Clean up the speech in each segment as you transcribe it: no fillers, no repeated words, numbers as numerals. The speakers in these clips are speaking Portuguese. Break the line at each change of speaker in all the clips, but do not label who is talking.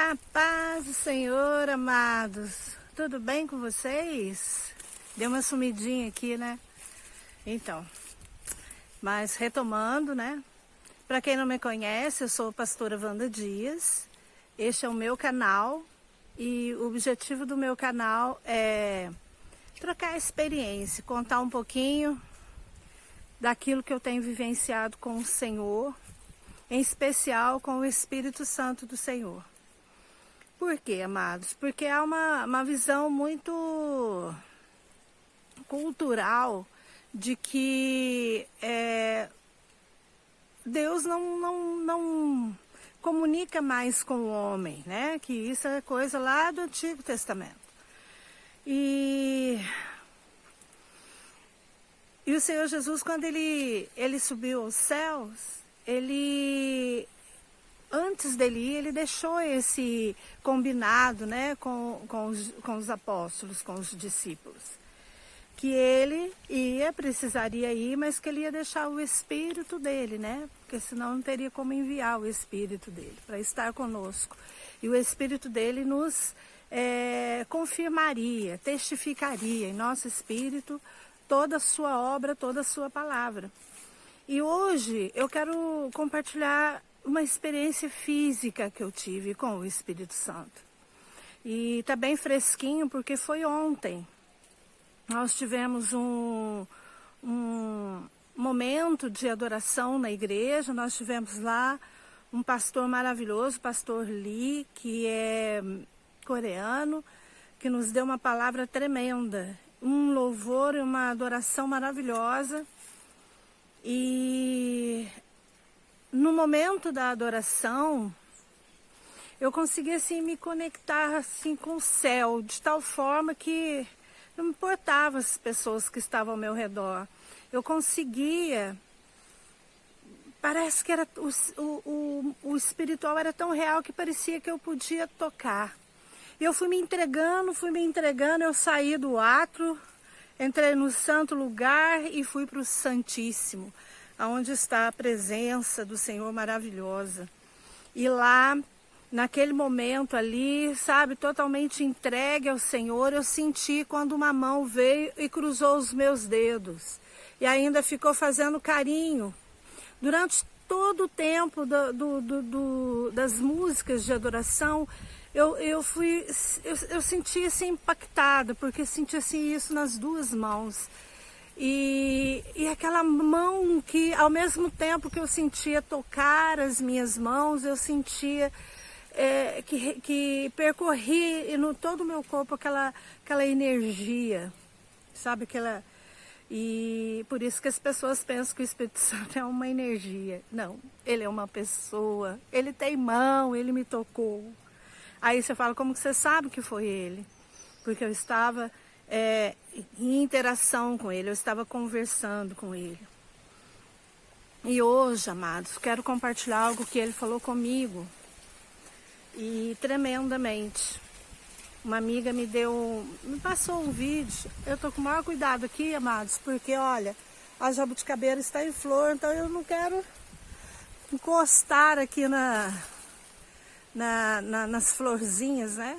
A paz do Senhor, amados. Tudo bem com vocês? Deu uma sumidinha aqui, né? Então, mas retomando, né? Para quem não me conhece, eu sou a pastora Wanda Dias. Este é o meu canal e o objetivo do meu canal é trocar experiência, contar um pouquinho daquilo que eu tenho vivenciado com o Senhor, em especial com o Espírito Santo do Senhor. Por quê, amados? Porque há uma visão muito cultural de que Deus não comunica mais com o homem, né? Que isso é coisa lá do Antigo Testamento. E o Senhor Jesus, quando ele subiu aos céus, antes dele ir, ele deixou esse combinado, né, com os apóstolos, com os discípulos. Que ele precisaria ir, mas que ele ia deixar o Espírito dele, né? Porque senão não teria como enviar o Espírito dele para estar conosco. E o Espírito dele nos confirmaria, testificaria em nosso espírito toda a sua obra, toda a sua palavra. E hoje eu quero compartilhar uma experiência física que eu tive com o Espírito Santo. E tá bem fresquinho porque foi ontem. Nós tivemos um momento de adoração na igreja. Nós tivemos lá um pastor maravilhoso, pastor Lee, que é coreano, que nos deu uma palavra tremenda. Um louvor e uma adoração maravilhosa. E no momento da adoração, eu consegui assim me conectar assim com o céu, de tal forma que não me importava as pessoas que estavam ao meu redor. Eu conseguia, parece que era o espiritual era tão real que parecia que eu podia tocar. E eu fui me entregando, eu saí do átrio, entrei no santo lugar e fui para o Santíssimo, onde está a presença do Senhor maravilhosa. E lá, naquele momento ali, sabe, totalmente entregue ao Senhor, eu senti quando uma mão veio e cruzou os meus dedos. E ainda ficou fazendo carinho. Durante todo o tempo das músicas de adoração, eu senti assim impactada, porque senti assim isso nas duas mãos. E aquela mão que, ao mesmo tempo que eu sentia tocar as minhas mãos, eu sentia que percorria no todo o meu corpo aquela energia, sabe? E por isso que as pessoas pensam que o Espírito Santo é uma energia. Não, ele é uma pessoa, ele tem mão, ele me tocou. Aí você fala, como que você sabe que foi ele? Porque eu estava em interação com ele, eu estava conversando com ele. E hoje, amados, quero compartilhar algo que ele falou comigo. E tremendamente. Uma amiga me passou um vídeo. Eu tô com o maior cuidado aqui, amados, porque olha, a jabuticabeira está em flor, então eu não quero encostar aqui nas florzinhas, né?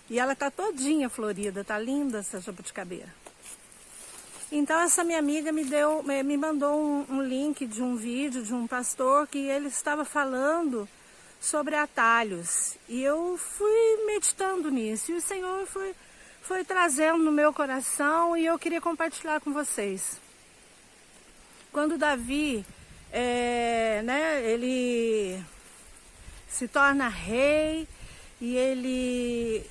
E ela tá todinha florida, tá linda essa jabuticabeira. Então essa minha amiga me mandou um link de um vídeo de um pastor que ele estava falando sobre atalhos. E eu fui meditando nisso. E o Senhor foi trazendo no meu coração e eu queria compartilhar com vocês. Quando Davi, ele se torna rei e ele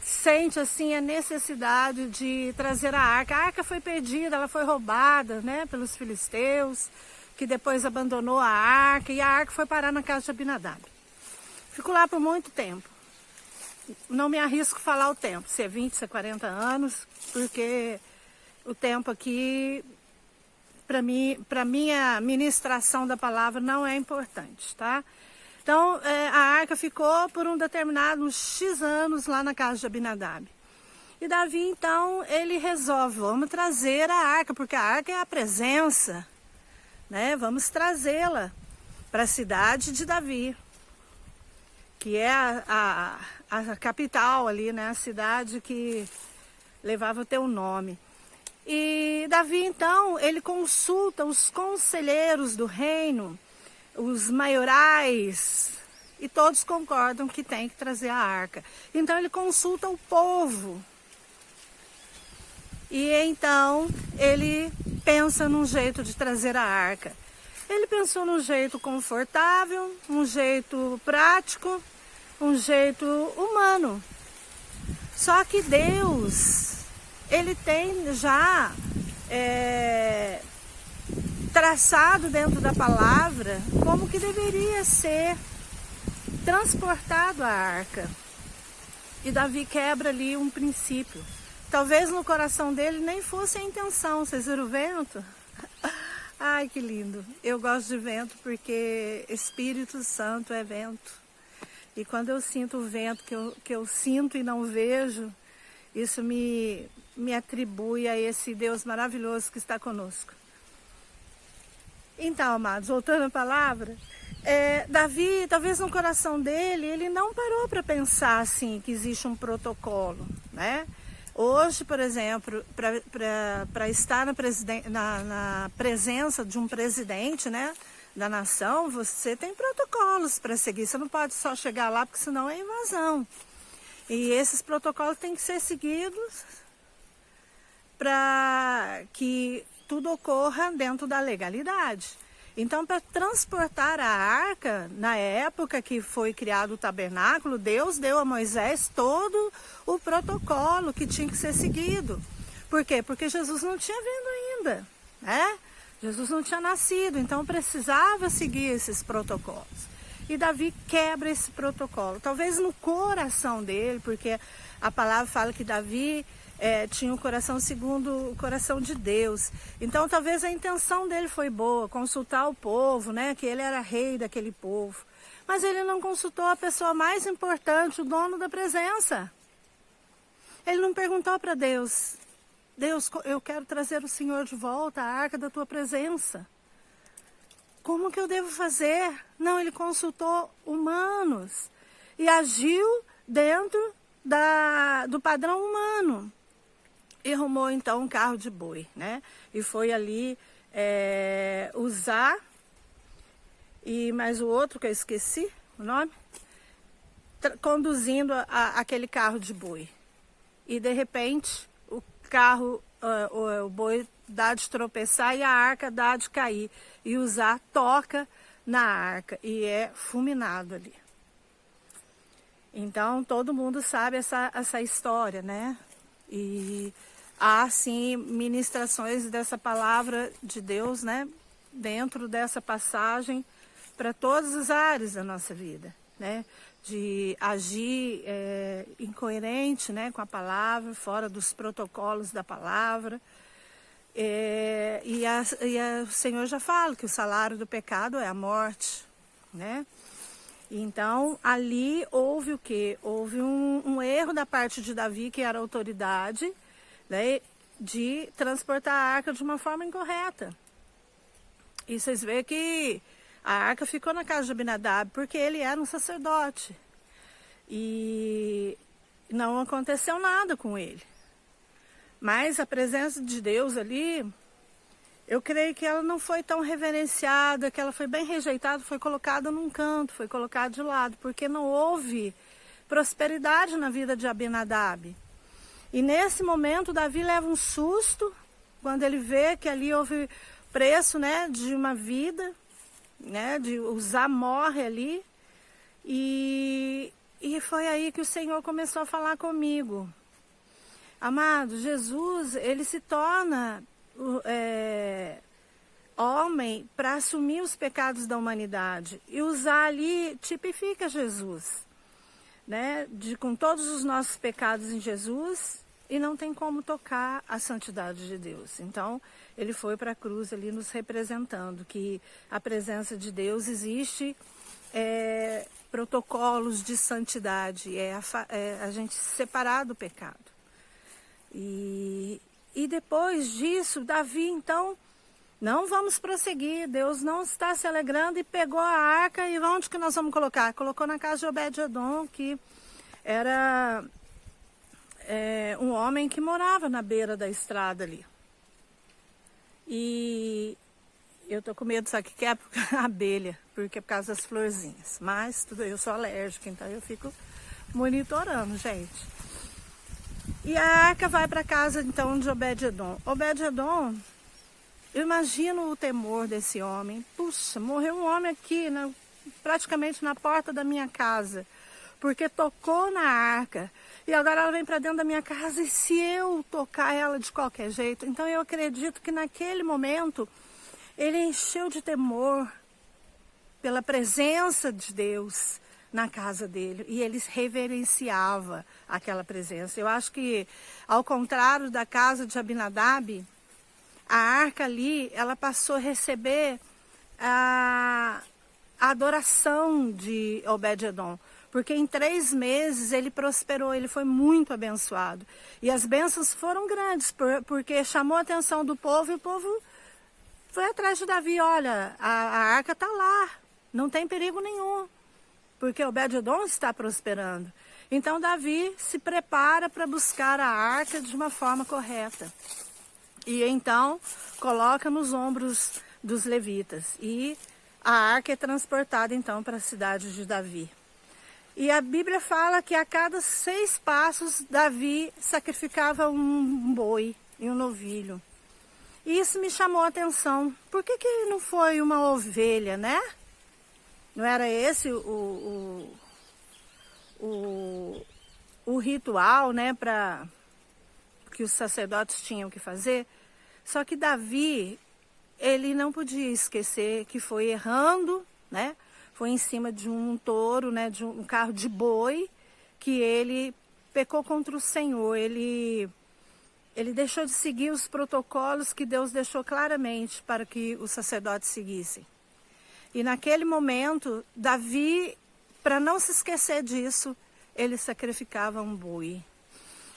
sente assim a necessidade de trazer a arca. A arca foi perdida, ela foi roubada, né, pelos filisteus, que depois abandonou a arca, e a arca foi parar na casa de Abinadab. Ficou lá por muito tempo. Não me arrisco a falar o tempo, se é 20, se é 40 anos, porque o tempo aqui, para minha ministração da palavra, não é importante, tá? Então, a arca ficou por um determinado, uns X anos lá na casa de Abinadab. E Davi, então, ele resolve, vamos trazer a arca, porque a arca é a presença, né? Vamos trazê-la para a cidade de Davi. que é a capital ali, né? A cidade que levava o teu nome. E Davi, então, ele consulta os conselheiros do reino, os maiorais, e todos concordam que tem que trazer a arca. Então ele consulta o povo. E então ele pensa num jeito de trazer a arca. Ele pensou num jeito confortável, um jeito prático, um jeito humano. Só que Deus, ele tem já traçado dentro da palavra como que deveria ser transportado a arca. E Davi quebra ali um princípio. Talvez no coração dele nem fosse a intenção. Vocês viram o vento? Ai, que lindo. Eu gosto de vento porque Espírito Santo é vento. E quando eu sinto o vento que eu sinto e não vejo, isso me atribui a esse Deus maravilhoso que está conosco. Então, amados, voltando à palavra, Davi, talvez no coração dele, ele não parou para pensar assim, que existe um protocolo, né? Hoje, por exemplo, para estar na presença de um presidente, né, da nação, você tem protocolos para seguir. Você não pode só chegar lá, porque senão é invasão. E esses protocolos têm que ser seguidos para que tudo ocorra dentro da legalidade. Então, para transportar a arca, na época que foi criado o tabernáculo, Deus deu a Moisés todo o protocolo que tinha que ser seguido. Por quê? Porque Jesus não tinha vindo ainda, né? Jesus não tinha nascido, então precisava seguir esses protocolos. E Davi quebra esse protocolo. Talvez no coração dele, porque a palavra fala que Davi tinha um coração segundo o coração de Deus. Então talvez a intenção dele foi boa, consultar o povo, né? Que ele era rei daquele povo. Mas ele não consultou a pessoa mais importante, o dono da presença. Ele não perguntou para Deus: Deus, eu quero trazer o Senhor de volta, a arca da tua presença. Como que eu devo fazer? Não, ele consultou humanos e agiu dentro do padrão humano. E arrumou então um carro de boi, né? E foi ali usar, e mais o outro que eu esqueci o nome, conduzindo aquele carro de boi. E de repente o carro, o boi dá de tropeçar e a arca dá de cair. E Uzá toca na arca e é fulminado ali. Então todo mundo sabe essa história, né? E há sim ministrações dessa palavra de Deus, né? Dentro dessa passagem para todas as áreas da nossa vida, né? De agir incoerente, né, com a palavra, fora dos protocolos da palavra. O Senhor já fala que o salário do pecado é a morte, né? Então, ali houve o quê? Houve um erro da parte de Davi, que era a autoridade, né, de transportar a arca de uma forma incorreta. E vocês veem que a arca ficou na casa de Abinadab, porque ele era um sacerdote. E não aconteceu nada com ele. Mas a presença de Deus ali, eu creio que ela não foi tão reverenciada, que ela foi bem rejeitada, foi colocada num canto, foi colocada de lado, porque não houve prosperidade na vida de Abinadab. E nesse momento, Davi leva um susto, quando ele vê que ali houve preço, né, de uma vida, né, de Uzá morre ali. E foi aí que o Senhor começou a falar comigo. Amado, Jesus, ele se torna homem para assumir os pecados da humanidade. E Uzá ali tipifica Jesus, né? Com todos os nossos pecados em Jesus, e não tem como tocar a santidade de Deus. Então, ele foi para a cruz ali nos representando que a presença de Deus existe, protocolos de santidade, a gente se separar do pecado. E depois disso, Davi, então, Não vamos prosseguir, Deus não está se alegrando, e pegou a arca. E onde que nós vamos colocar? Colocou na casa de Obed-edom, que era um homem que morava na beira da estrada ali. E eu tô com medo, sabe o que é? Abelha, porque é por causa das florzinhas. Mas eu sou alérgica, então eu fico monitorando, gente. E a arca vai para casa então de Obed-edom. Obed-edom, eu imagino o temor desse homem. Puxa, morreu um homem aqui, praticamente na porta da minha casa, porque tocou na arca. E agora ela vem para dentro da minha casa, e se eu tocar ela de qualquer jeito? Então eu acredito que naquele momento ele encheu de temor pela presença de Deus na casa dele, e ele reverenciava aquela presença. Eu acho que, ao contrário da casa de Abinadab, a arca ali, ela passou a receber a adoração de Obed-edom, porque em 3 meses ele prosperou, ele foi muito abençoado. E as bênçãos foram grandes, porque chamou a atenção do povo, e o povo foi atrás de Davi. Olha, a arca está lá, não tem perigo nenhum, porque Obed-edom está prosperando. Então Davi se prepara para buscar a arca de uma forma correta. E então coloca nos ombros dos levitas. E a arca é transportada então para a cidade de Davi. E a Bíblia fala que a cada 6 passos Davi sacrificava um boi e um novilho. E isso me chamou a atenção. Por que não foi uma ovelha, né? Não era esse o ritual, né, que os sacerdotes tinham que fazer? Só que Davi, ele não podia esquecer que foi errando, né? Foi em cima de um touro, né, de um carro de boi, que ele pecou contra o Senhor. Ele deixou de seguir os protocolos que Deus deixou claramente para que os sacerdotes seguissem. E naquele momento, Davi, para não se esquecer disso, ele sacrificava um boi.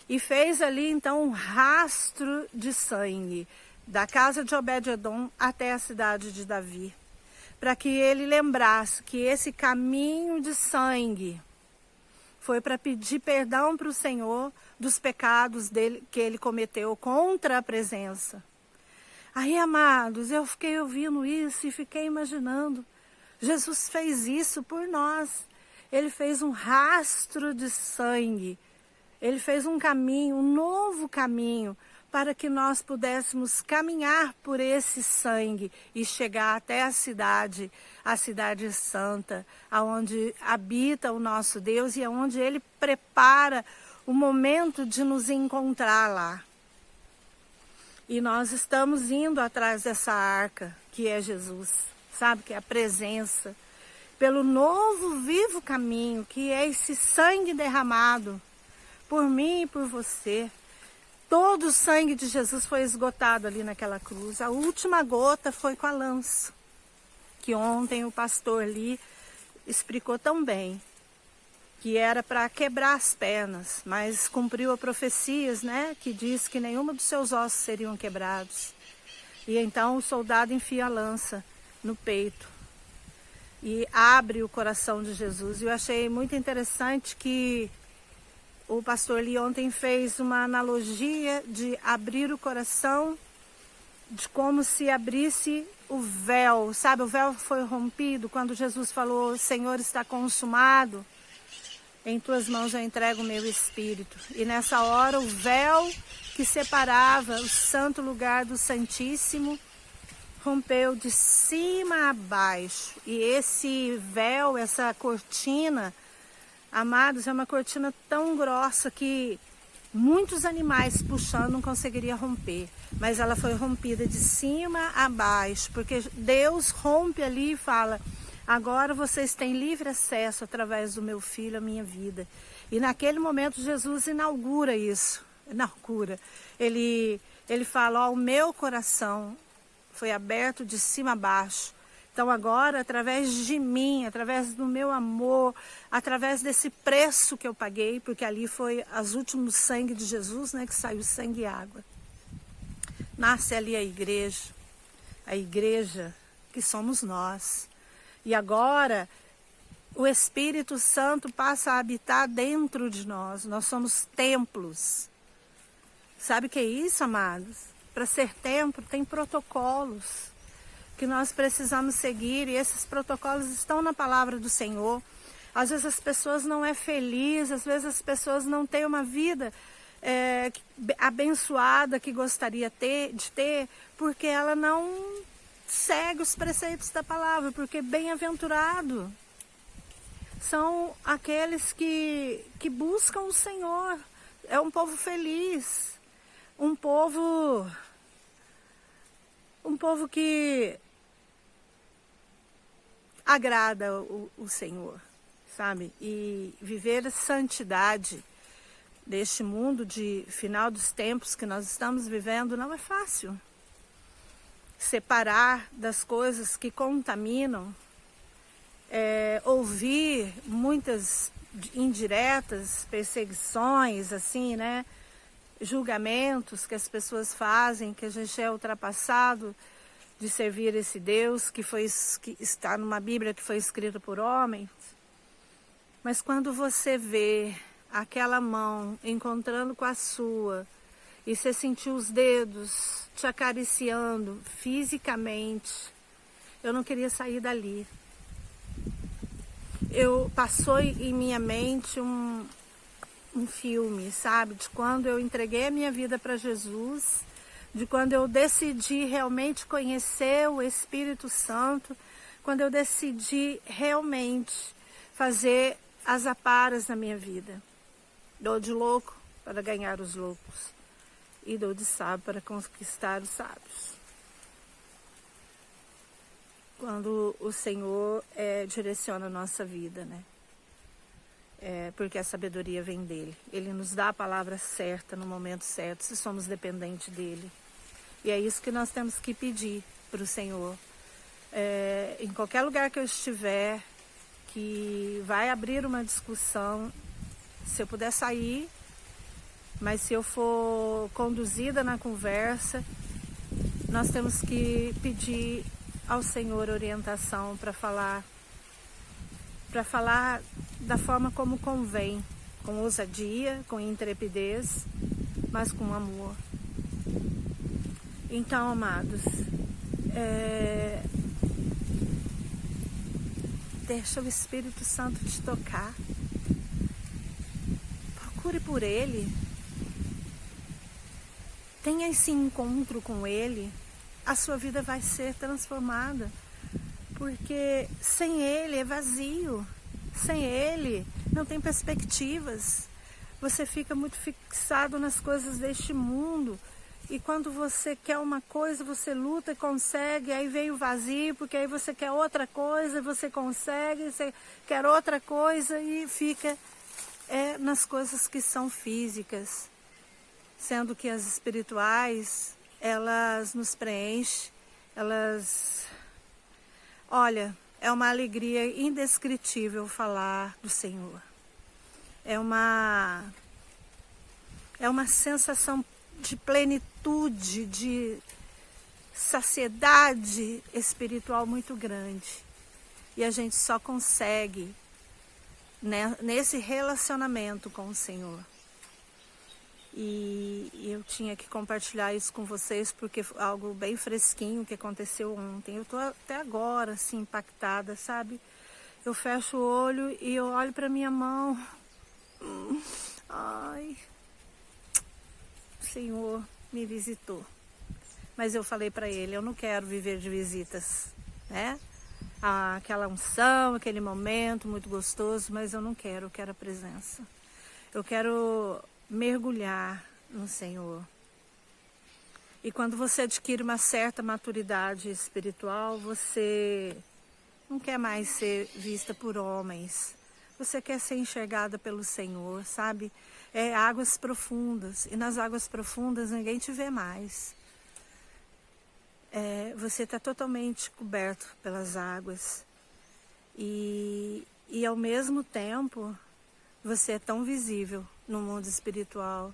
E fez ali então um rastro de sangue, da casa de Obed-edom até a cidade de Davi, para que ele lembrasse que esse caminho de sangue foi para pedir perdão para o Senhor dos pecados dele, que ele cometeu contra a presença. Aí, amados, eu fiquei ouvindo isso e fiquei imaginando. Jesus fez isso por nós. Ele fez um rastro de sangue. Ele fez um caminho, um novo caminho, para que nós pudéssemos caminhar por esse sangue e chegar até a cidade santa, aonde habita o nosso Deus e aonde Ele prepara o momento de nos encontrar lá. E nós estamos indo atrás dessa arca, que é Jesus, sabe? Que é a presença, pelo novo, vivo caminho, que é esse sangue derramado por mim e por você. Todo o sangue de Jesus foi esgotado ali naquela cruz. A última gota foi com a lança, que ontem o pastor ali explicou tão bem, que era para quebrar as pernas, mas cumpriu a profecias, né, que diz que nenhuma dos seus ossos seriam quebrados. E então o soldado enfia a lança no peito e abre o coração de Jesus. E eu achei muito interessante que o pastor ali ontem fez uma analogia de abrir o coração, de como se abrisse o véu, sabe? O véu foi rompido quando Jesus falou: Senhor, está consumado. Em tuas mãos eu entrego o meu espírito. E nessa hora o véu que separava o santo lugar do Santíssimo rompeu de cima a baixo. E esse véu, essa cortina, amados, é uma cortina tão grossa que muitos animais puxando não conseguiria romper. Mas ela foi rompida de cima a baixo, porque Deus rompe ali e fala: agora vocês têm livre acesso através do meu filho, a minha vida. E naquele momento Jesus inaugura isso. Ele fala: ó, o meu coração foi aberto de cima a baixo. Então agora, através de mim, através do meu amor, através desse preço que eu paguei, porque ali foi os últimos sangue de Jesus, né, que saiu sangue e água. Nasce ali a igreja. a igreja, que somos nós. E agora o Espírito Santo passa a habitar dentro de nós. Nós somos templos. Sabe o que é isso, amados? Para ser templo tem protocolos que nós precisamos seguir, e esses protocolos estão na palavra do Senhor. Às vezes as pessoas não é feliz, às vezes as pessoas não têm uma vida abençoada que gostaria de ter, porque ela não segue os preceitos da palavra, porque bem-aventurado são aqueles que buscam o Senhor. É um povo feliz, um povo que agrada o Senhor, sabe? E viver a santidade deste mundo de final dos tempos que nós estamos vivendo não é fácil. Separar das coisas que contaminam, ouvir muitas indiretas, perseguições, assim, né? Julgamentos que as pessoas fazem, que a gente é ultrapassado de servir esse Deus que está numa Bíblia que foi escrita por homens. Mas quando você vê aquela mão encontrando com a sua, e você sentir os dedos te acariciando fisicamente, eu não queria sair dali. Passou em minha mente um filme, sabe? De quando eu entreguei a minha vida para Jesus, de quando eu decidi realmente conhecer o Espírito Santo, quando eu decidi realmente fazer as aparas na minha vida. Dou de louco para ganhar os loucos e dou de sábio para conquistar os sábios. Quando o Senhor direciona a nossa vida, né? Porque a sabedoria vem dele. Ele nos dá a palavra certa no momento certo, se somos dependentes dele. E é isso que nós temos que pedir para o Senhor. Em qualquer lugar que eu estiver, que vai abrir uma discussão, se eu puder sair, mas se eu for conduzida na conversa, nós temos que pedir ao Senhor orientação para falar da forma como convém, com ousadia, com intrepidez, mas com amor. Então, amados, deixa o Espírito Santo te tocar. Procure por Ele. Tenha esse encontro com Ele. A sua vida vai ser transformada. Porque sem Ele é vazio. Sem Ele não tem perspectivas. Você fica muito fixado nas coisas deste mundo. E quando você quer uma coisa, você luta e consegue, aí vem o vazio, porque aí você quer outra coisa, você consegue, você quer outra coisa e fica nas coisas que são físicas. Sendo que as espirituais, elas nos preenchem, olha, é uma alegria indescritível falar do Senhor. É uma sensação de plenitude, de saciedade espiritual muito grande. E a gente só consegue, né, nesse relacionamento com o Senhor. E eu tinha que compartilhar isso com vocês, porque foi algo bem fresquinho que aconteceu ontem. Eu estou até agora assim impactada, sabe? Eu fecho o olho e eu olho para minha mão. Ai, o Senhor me visitou. Mas eu falei para Ele, eu não quero viver de visitas, né? Aquela unção, aquele momento muito gostoso, mas eu não quero, eu quero a presença. Eu quero mergulhar no Senhor. E quando você adquire uma certa maturidade espiritual, você não quer mais ser vista por homens. Você quer ser enxergada pelo Senhor, sabe? Águas profundas. E nas águas profundas ninguém te vê mais. Você está totalmente coberto pelas águas. E ao mesmo tempo, você é tão visível no mundo espiritual.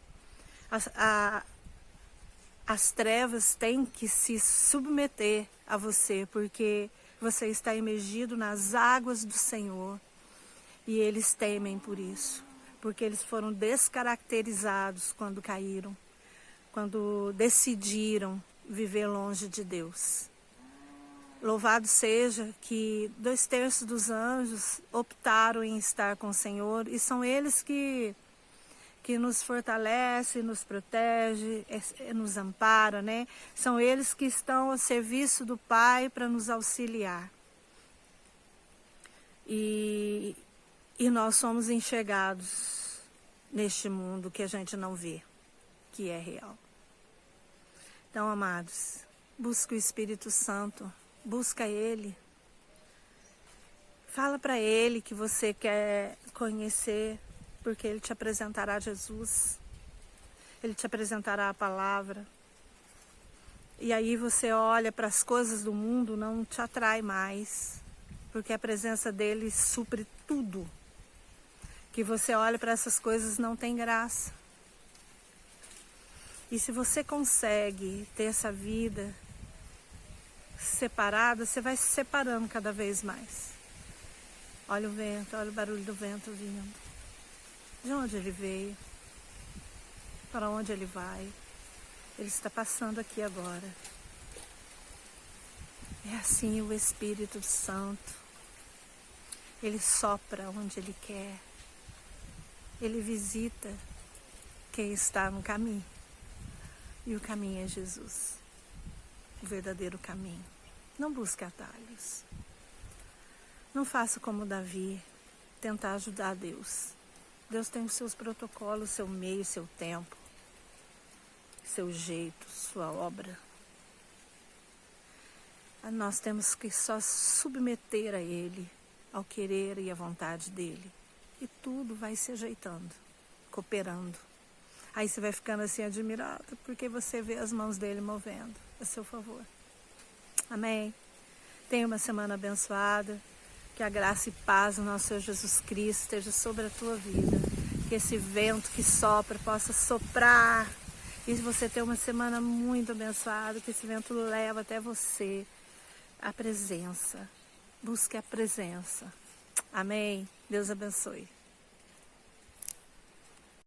A as trevas têm que se submeter a você, porque você está imergido nas águas do Senhor. E eles temem por isso, porque eles foram descaracterizados quando caíram, quando decidiram viver longe de Deus. Louvado seja que 2/3 dos anjos optaram em estar com o Senhor, e são eles que nos fortalece, nos protege, nos ampara, né? São eles que estão ao serviço do Pai para nos auxiliar. E nós somos enxergados neste mundo que a gente não vê, que é real. Então, amados, busca o Espírito Santo, busca Ele. Fala para Ele que você quer conhecer, porque Ele te apresentará Jesus. Ele te apresentará a palavra. E aí você olha para as coisas do mundo, não te atrai mais, porque a presença dele supre tudo. Que você olha para essas coisas não tem graça. E se você consegue ter essa vida separada, você vai se separando cada vez mais. Olha o vento, olha o barulho do vento vindo. De onde ele veio? Para onde ele vai? Ele está passando aqui agora. É assim o Espírito Santo. Ele sopra onde ele quer. Ele visita quem está no caminho. E o caminho é Jesus. O verdadeiro caminho. Não busque atalhos. Não faça como Davi, tentar ajudar Deus. Deus tem os seus protocolos, seu meio, seu tempo, seu jeito, sua obra. Nós temos que só submeter a Ele, ao querer e à vontade dEle. E tudo vai se ajeitando, cooperando. Aí você vai ficando assim admirado, porque você vê as mãos dEle movendo a seu favor. Amém? Tenha uma semana abençoada. Que a graça e paz do nosso Senhor Jesus Cristo esteja sobre a tua vida. Que esse vento que sopra possa soprar. E você ter uma semana muito abençoada, que esse vento leva até você a presença. Busque a presença. Amém? Deus abençoe.